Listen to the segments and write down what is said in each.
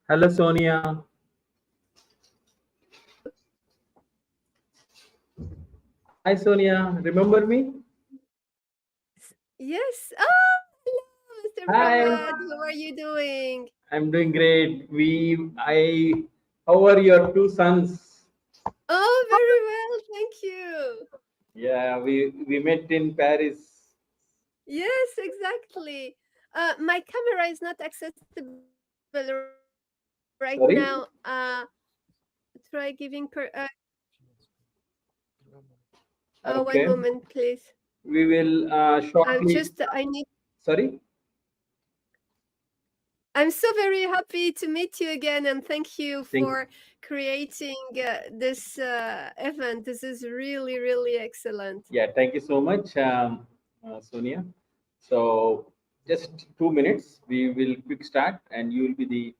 Hello, Sonia. Hi, Sonia. Remember me? Yes. Oh, hello, Mr. Hi. Fawad. How are you doing? I'm doing great. How are your two sons? Oh, very well. Thank you. Yeah, we met in Paris. Yes, exactly. My camera is not accessible right now. Sorry. Try giving one Okay. moment, please. We will shortly. I need. Sorry. I'm so very happy to meet you again, and thank you Thank. for creating this event. This is really, really excellent. Yeah. Thank you so much, Sonia. So just 2 minutes. We will quick start, and you will be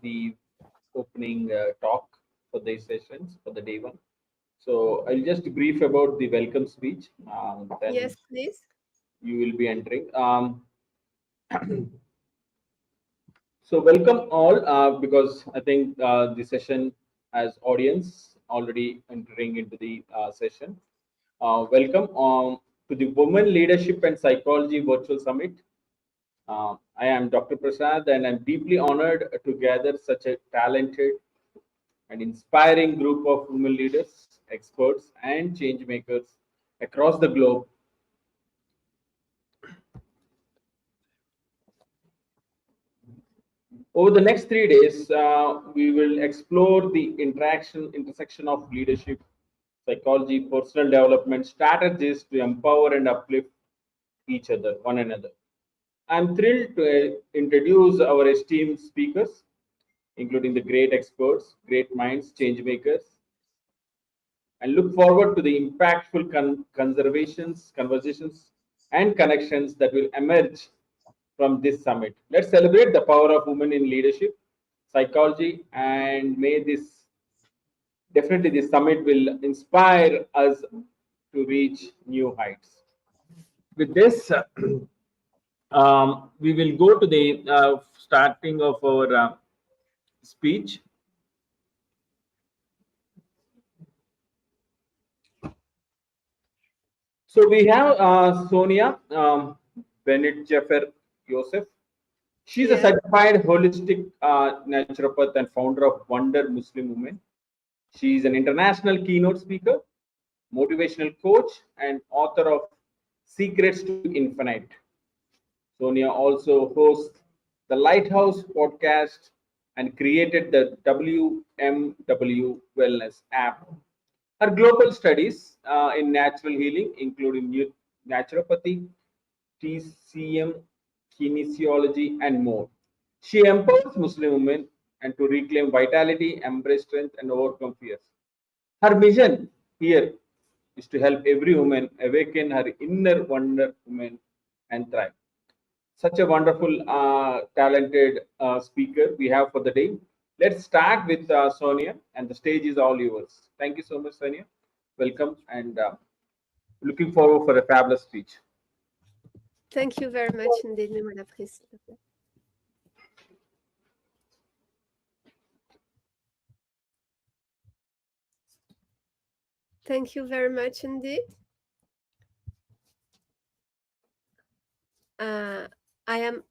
the opening talk for these sessions for the day one. So I'll just brief about the welcome speech. Then Yes, please. you will be entering. So welcome all, because I think the session has audience already entering into the session. Welcome to the Women Leadership and Psychology Virtual Summit. I am Dr. Prasad, and I'm deeply honored to gather such a talented and inspiring group of women leaders, experts, and change makers across the globe. Over the next 3 days, we will explore the intersection of leadership, psychology, personal development strategies to empower and uplift one another. I'm thrilled to introduce our esteemed speakers, including the great experts, great minds, change makers, and look forward to the impactful conversations, and connections that will emerge from this summit. Let's celebrate the power of women in leadership, psychology, and may this summit will inspire us to reach new heights. With this, we will go to the starting of our speech. So we have Sonia Bennett Jaffer Yosef. She's a Yeah. certified holistic naturopath and founder of Wonder Muslim Women. She is an international keynote speaker, motivational coach, and author of Secrets to Infinite. Sonia also hosts the Lighthouse podcast and created the WMW Wellness app. Her global studies in natural healing, including naturopathy, TCM, kinesiology, and more. She empowers Muslim women and to reclaim vitality, embrace strength, and overcome fears. Her mission here is to help every woman awaken her inner wonder woman and thrive. Such a wonderful, talented speaker we have for the day. Let's start with Sonia, and the stage is all yours. Thank you so much, Sonia. Welcome, and looking forward for a fabulous speech. Thank you very much indeed, Madame la Présidente. Thank you very much indeed. I am.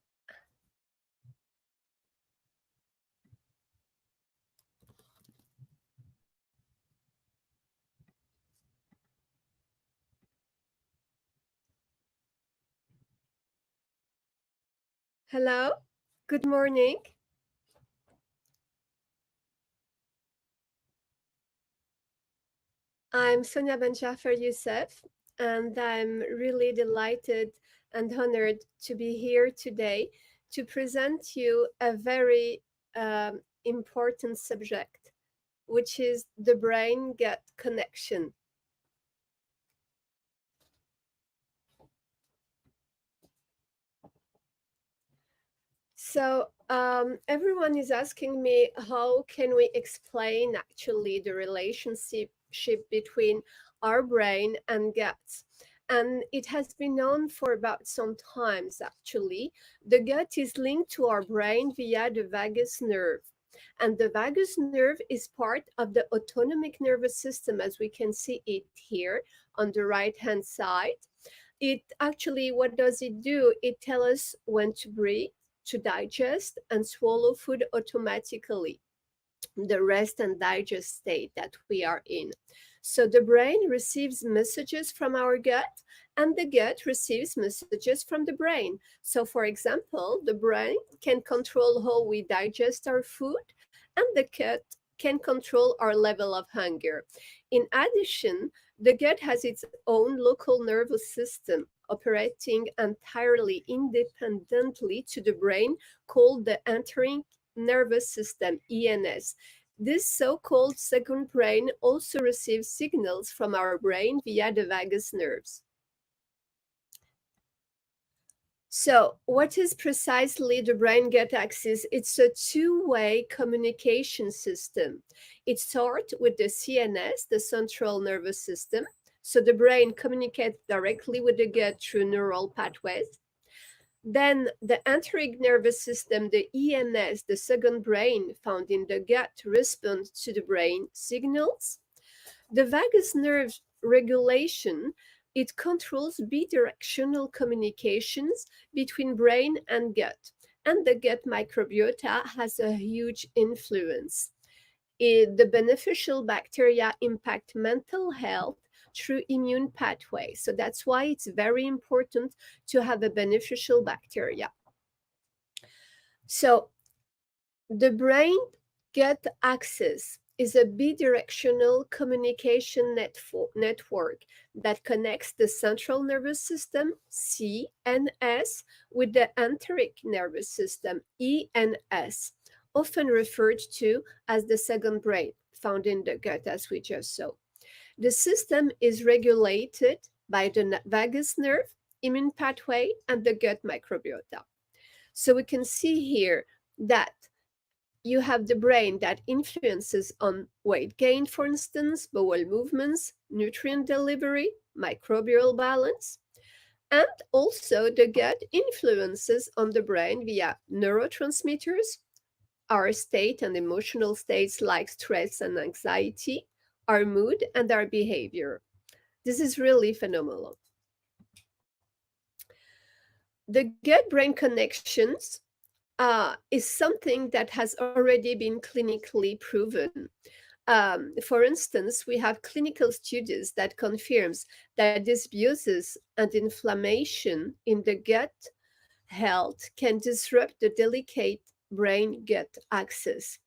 Hello. Good morning. I'm Sonia Ben Jaffer Youssef, and I'm really delighted and honored to be here today to present you a very important subject, which is the brain-gut connection. So everyone is asking me, how can we explain actually the relationship between our brain and guts? And it has been known for about some times, actually. The gut is linked to our brain via the vagus nerve. And the vagus nerve is part of the autonomic nervous system, as we can see it here on the right-hand side. It actually, what does it do? It tells us when to breathe, to digest, and swallow food automatically, the rest and digest state that we are in. So the brain receives messages from our gut, and the gut receives messages from the brain. So for example, the brain can control how we digest our food, and the gut can control our level of hunger. In addition, the gut has its own local nervous system operating entirely independently to the brain, called the enteric nervous system, ENS. This so-called second brain also receives signals from our brain via the vagus nerves. So what is precisely the brain-gut axis? It's a two-way communication system. It starts with the CNS, the central nervous system. So the brain communicates directly with the gut through neural pathways. Then the enteric nervous system, the ENS, the second brain found in the gut, responds to the brain signals. The vagus nerve regulation, it controls bidirectional communications between brain and gut. And the gut microbiota has a huge influence. The beneficial bacteria impact mental health through immune pathways. So that's why it's very important to have a beneficial bacteria. So the brain-gut axis is a bidirectional communication network that connects the central nervous system, CNS, with the enteric nervous system, ENS, often referred to as the second brain, found in the gut, as we just saw. The system is regulated by the vagus nerve, immune pathway, and the gut microbiota. So we can see here that you have the brain that influences on weight gain, for instance, bowel movements, nutrient delivery, microbial balance. And also the gut influences on the brain via neurotransmitters, our state and emotional states like stress and anxiety, our mood, and our behavior. This is really phenomenal. The gut-brain connections is something that has already been clinically proven. For instance, we have clinical studies that confirms that dysbiosis and inflammation in the gut health can disrupt the delicate brain-gut axis.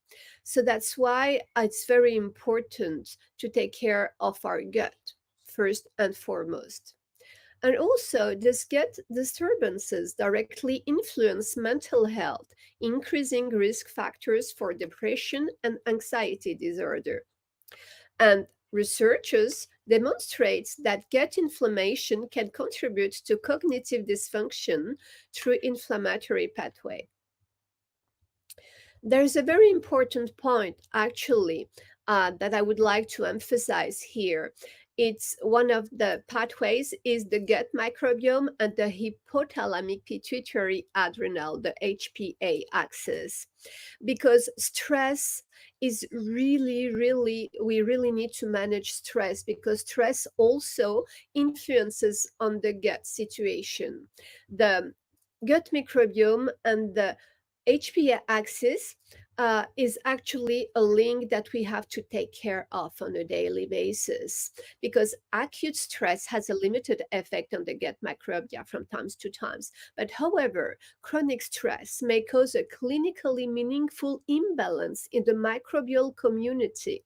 So that's why it's very important to take care of our gut first and foremost. And also, these gut disturbances directly influence mental health, increasing risk factors for depression and anxiety disorder. And researchers demonstrate that gut inflammation can contribute to cognitive dysfunction through inflammatory pathway. There's a very important point, actually, that I would like to emphasize here. It's one of the pathways is the gut microbiome and the hypothalamic pituitary adrenal, the HPA axis, because stress is really, we really need to manage stress, because stress also influences on the gut situation. The gut microbiome and the HPA axis is actually a link that we have to take care of on a daily basis, because acute stress has a limited effect on the gut microbiota from times to times. But however, chronic stress may cause a clinically meaningful imbalance in the microbial community.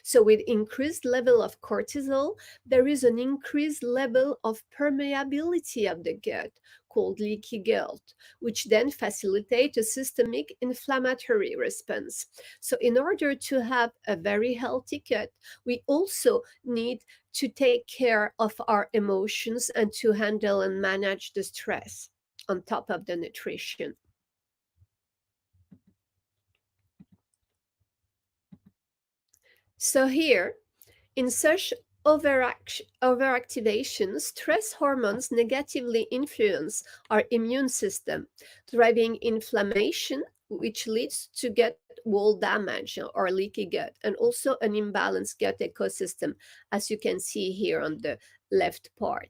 So with increased level of cortisol, there is an increased level of permeability of the gut, called leaky gut, which then facilitates a systemic inflammatory response. So in order to have a very healthy gut, we also need to take care of our emotions and to handle and manage the stress on top of the nutrition. So here, in such overactivation, stress hormones negatively influence our immune system, driving inflammation, which leads to gut wall damage or leaky gut, and also an imbalanced gut ecosystem, as you can see here on the left part.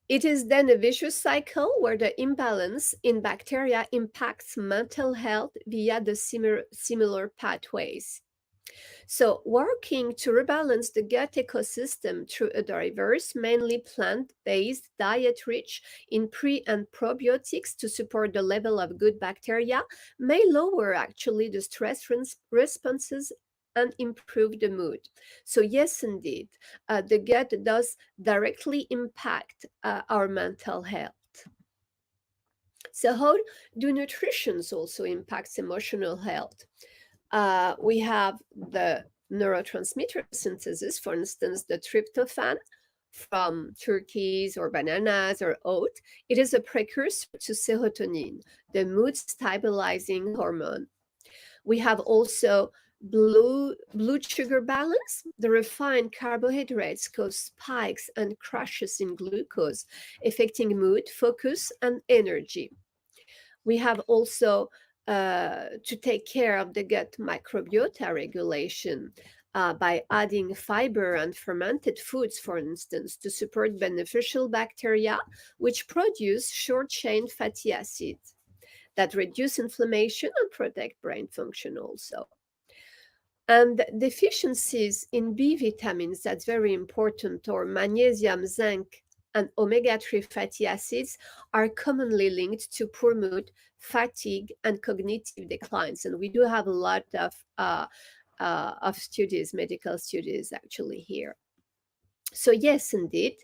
It is then a vicious cycle where the imbalance in bacteria impacts mental health via the similar pathways. So, working to rebalance the gut ecosystem through a diverse, mainly plant-based diet rich in pre and probiotics to support the level of good bacteria may lower actually the stress responses and improve the mood. So yes, indeed, the gut does directly impact our mental health. So how do nutritions also impacts emotional health? We have the neurotransmitter synthesis, for instance, the tryptophan from turkeys or bananas or oat. It is a precursor to serotonin, the mood stabilizing hormone. We have also blood sugar balance. The refined carbohydrates cause spikes and crashes in glucose, affecting mood, focus, and energy. We have also to take care of the gut microbiota regulation by adding fiber and fermented foods, for instance, to support beneficial bacteria, which produce short-chain fatty acids that reduce inflammation and protect brain function also. And deficiencies in B vitamins, that's very important, or magnesium, zinc, and omega-3 fatty acids are commonly linked to poor mood, fatigue, and cognitive declines. And we do have a lot of studies, medical studies actually here. So yes, indeed,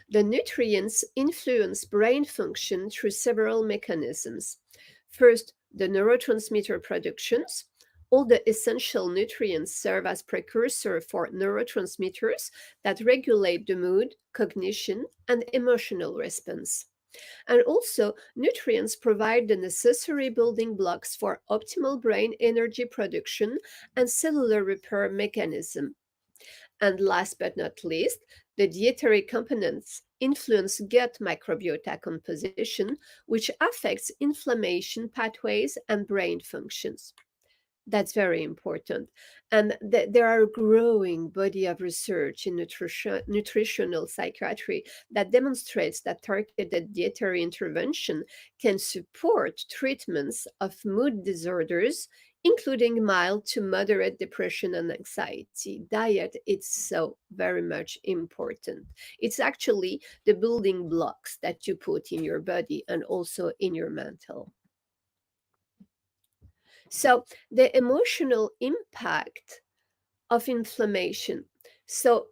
the nutrients influence brain function through several mechanisms. First, the neurotransmitter productions. All the essential nutrients serve as precursor for neurotransmitters that regulate the mood, cognition, and emotional response. And also, nutrients provide the necessary building blocks for optimal brain energy production and cellular repair mechanism. And last but not least, the dietary components influence gut microbiota composition, which affects inflammation pathways and brain functions. That's very important. And there are a growing body of research in nutritional psychiatry that demonstrates that targeted dietary intervention can support treatments of mood disorders, including mild to moderate depression and anxiety. Diet is so very much important. It's actually the building blocks that you put in your body and also in your mental. So the emotional impact of inflammation. So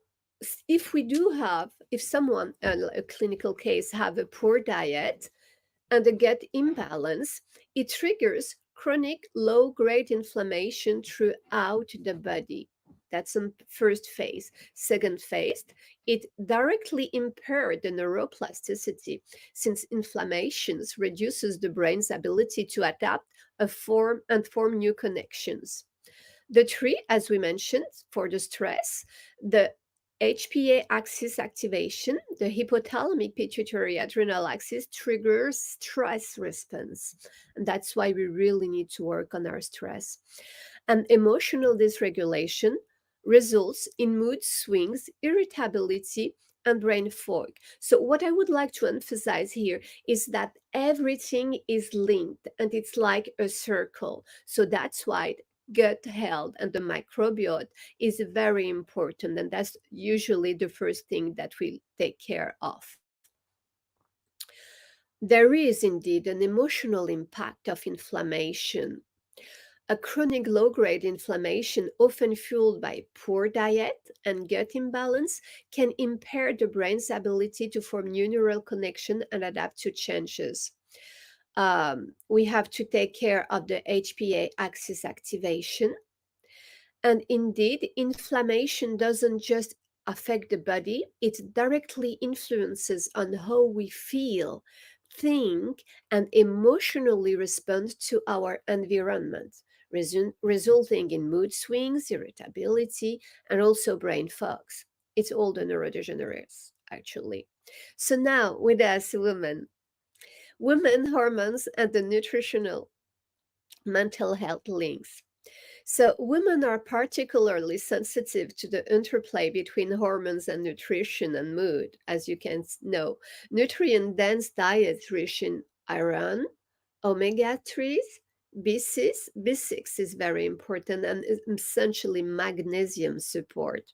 if someone, a clinical case, have a poor diet and a gut imbalance, it triggers chronic low-grade inflammation throughout the body. That's the first phase. Second phase, it directly impairs the neuroplasticity, since inflammations reduces the brain's ability to adapt and form new connections. The three, as we mentioned, for the stress, the HPA axis activation, the hypothalamic pituitary adrenal axis triggers stress response. And that's why we really need to work on our stress. And emotional dysregulation results in mood swings, irritability, and brain fog. So what I would like to emphasize here is that everything is linked and it's like a circle. So that's why gut health and the microbiota is very important, and that's usually the first thing that we take care of. There is indeed an emotional impact of inflammation. A chronic low-grade inflammation, often fueled by poor diet and gut imbalance, can impair the brain's ability to form new neural connection and adapt to changes. We have to take care of the HPA axis activation. And indeed, inflammation doesn't just affect the body, it directly influences on how we feel, think, and emotionally respond to our environment. resulting in mood swings, irritability, and also brain fogs. It's all the neurodegenerates, actually. So now with us, women hormones and the nutritional mental health links. So women are particularly sensitive to the interplay between hormones and nutrition and mood, as you can know. Nutrient-dense diets rich in iron, omega-3s, B6. B6 is very important, and essentially magnesium support.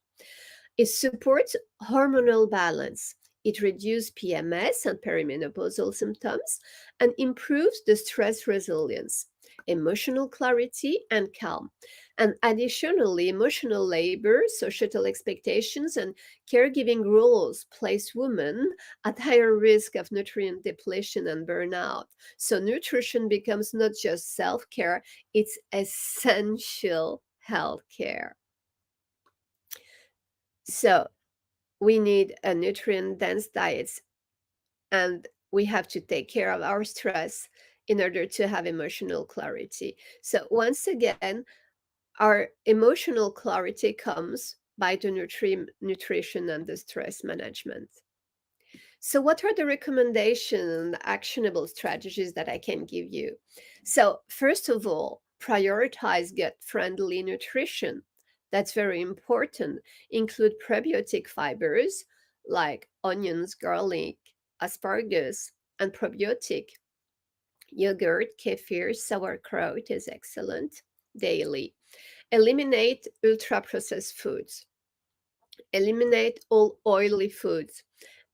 It supports hormonal balance. It reduces PMS and perimenopausal symptoms and improves the stress resilience, emotional clarity, and calm. And additionally, emotional labor, societal expectations, and caregiving roles place women at higher risk of nutrient depletion and burnout. So nutrition becomes not just self-care, it's essential health care. So we need a nutrient-dense diet, and we have to take care of our stress in order to have emotional clarity. So once again, our emotional clarity comes by the nutrition and the stress management. So what are the recommendations and actionable strategies that I can give you? So first of all, prioritize gut-friendly nutrition. That's very important. Include probiotic fibers like onions, garlic, asparagus, and probiotic. Yogurt, kefir, sauerkraut is excellent daily. Eliminate ultra-processed foods. Eliminate all oily foods.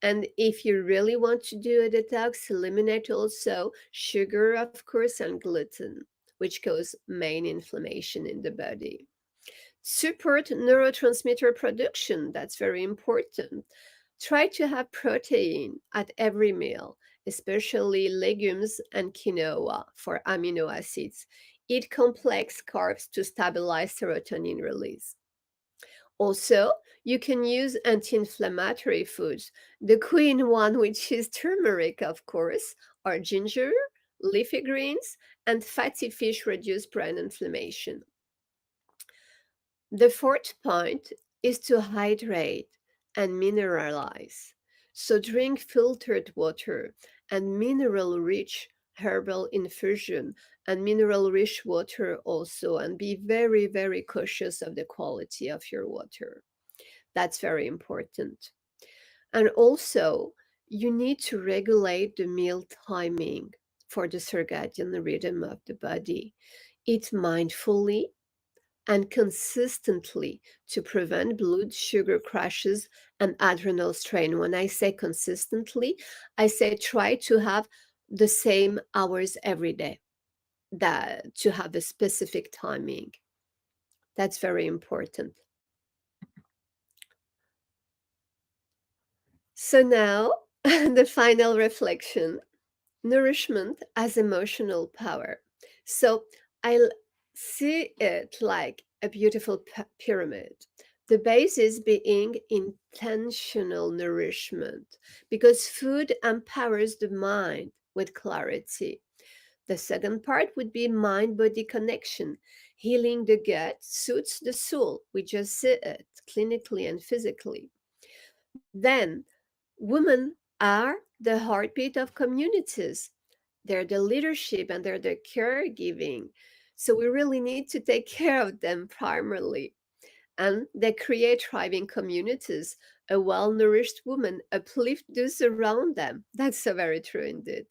And if you really want to do a detox, eliminate also sugar, of course, and gluten, which cause main inflammation in the body. Support neurotransmitter production. That's very important. Try to have protein at every meal, especially legumes and quinoa for amino acids. Eat complex carbs to stabilize serotonin release. Also, you can use anti-inflammatory foods. The queen one, which is turmeric, of course, or ginger, leafy greens, and fatty fish reduce brain inflammation. The fourth point is to hydrate and mineralize. So drink filtered water and mineral-rich herbal infusion and mineral-rich water also, and be very, very cautious of the quality of your water. That's very important. And also, you need to regulate the meal timing for the circadian rhythm of the body. Eat mindfully and consistently to prevent blood sugar crashes and adrenal strain. When I say consistently, I say try to have the same hours every day, that to have a specific timing. That's very important. So now, the final reflection, nourishment as emotional power. So I see it like a beautiful pyramid. The basis being intentional nourishment, because food empowers the mind with clarity. The second part would be mind-body connection. Healing the gut suits the soul. We just see it clinically and physically. Then, women are the heartbeat of communities. They're the leadership and they're the caregiving. So we really need to take care of them primarily. And they create thriving communities. A well-nourished woman uplift those around them. That's so very true indeed.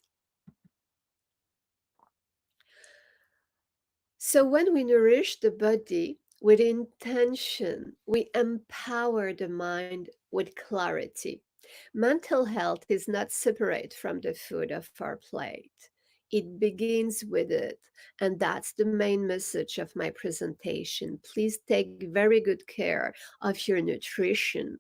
So when we nourish the body with intention, we empower the mind with clarity. Mental health is not separate from the food of our plate. It begins with it. And that's the main message of my presentation. Please take very good care of your nutrition.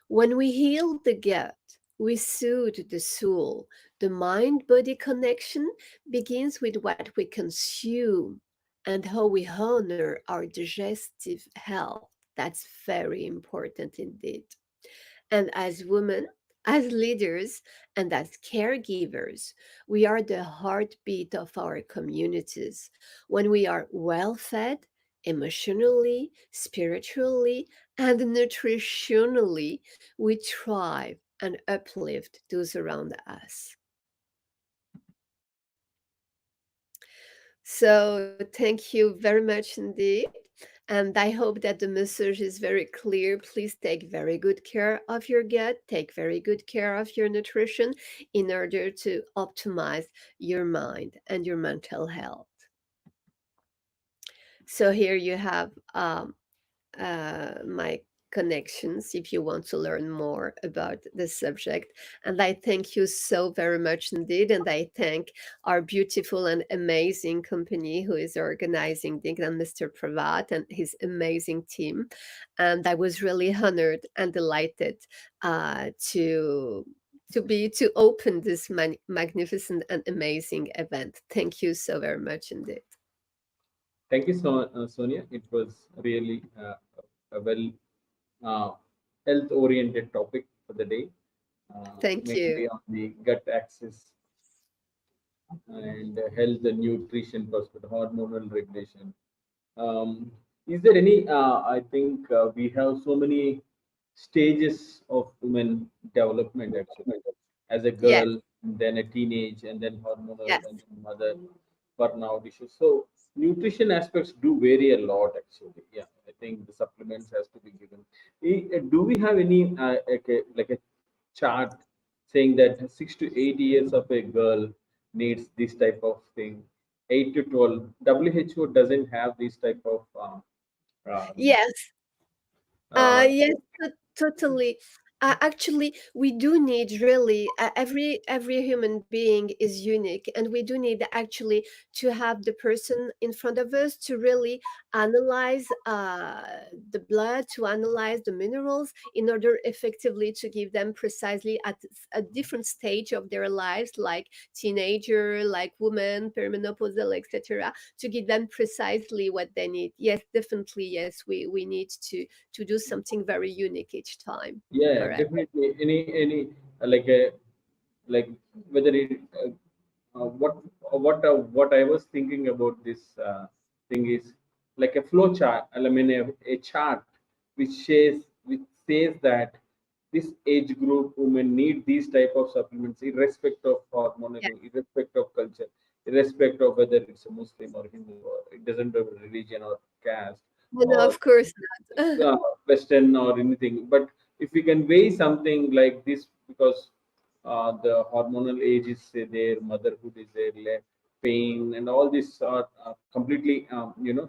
When we heal the gut, we soothe the soul. The mind-body connection begins with what we consume and how we honor our digestive health. That's very important indeed. And as women, As leaders and as caregivers, we are the heartbeat of our communities. When we are well fed, emotionally, spiritually, and nutritionally, we thrive and uplift those around us. So, thank you very much indeed. And I hope that the message is very clear. Please take very good care of your gut, take very good care of your nutrition in order to optimize your mind and your mental health. So, here you have my connections if you want to learn more about the subject. And I thank you so very much indeed. And I thank our beautiful and amazing company who is organizing Dignan, Mr. Pravat, and his amazing team. And I was really honored and delighted to open this magnificent and amazing event. Thank you so very much indeed. Thank you, Sonia. It was really a well health-oriented topic for the day, Thank mainly you. on the gut axis and health and nutrition perspective, hormonal regulation. Um, is there any? I think we have so many stages of women development actually, as a Yes, girl, and then a teenage, and then hormonal, yes. and then mother, burnout issues. So nutrition aspects do vary a lot actually. Yeah, I think the supplements has to be given. Do we have any like a chart saying that 6 to 8 years of a girl needs this type of thing? 8 to 12. WHO doesn't have this type of um, Yes, uh, yes, totally. Actually, we do need really every human being is unique, and we do need actually to have the person in front of us to really analyze the blood, to analyze the minerals, in order effectively to give them precisely at a different stage of their lives, like teenager, like woman, perimenopausal, etc., to give them precisely what they need. Yes, definitely, yes, we need to do something very unique each time. yeah, Correct. definitely. Any like a like whether it what I was thinking about this thing is like a flow chart. I mean a chart which says that this age group women need these type of supplements irrespective of hormonal, Yeah. irrespective of culture, irrespective of whether it's a Muslim or Hindu, or it doesn't have religion or caste No, no, or of course not. Western or anything. But if we can weigh something like this, because the hormonal age is there, motherhood is there, pain, and all this are completely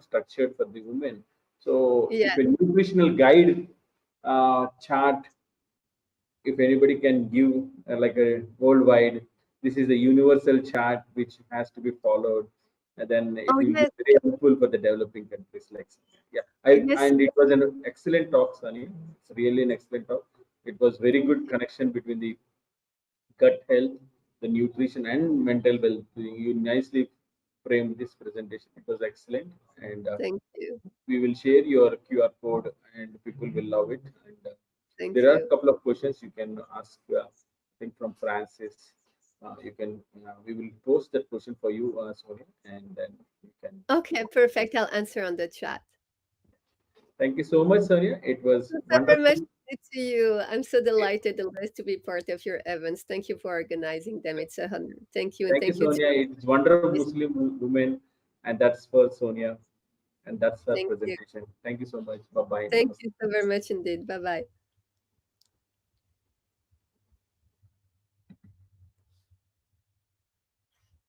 structured for the women. So Yeah. if a nutritional guide chart, if anybody can give like a worldwide, this is a universal chart which has to be followed, and then it Oh will be yes, very helpful for the developing countries like yeah. yes. And it was an excellent talk, Sunny. It's really an excellent talk. It was very good connection between the gut health, the nutrition, and mental wealth. You nicely framed this presentation. It was excellent, and Thank you. we will share your QR code, and people will love it. And Thank there are a you. couple of questions you can ask. I think from Francis. You can. We will post that question for you, Sonia, and then you can. Okay, perfect. I'll answer on the chat. Thank you so much, Sonia. It was Thank you very much wonderful. to you. I'm so delighted and blessed to be part of your events. Thank you for organizing them. It's a honor. Thank you, and Thank you, thank you to Sonia. It's wonder of Muslim women, and that's for Sonia, and that's her thank you. presentation. Thank you so much. Bye bye. Thank Namaste. you so very much indeed. Bye bye.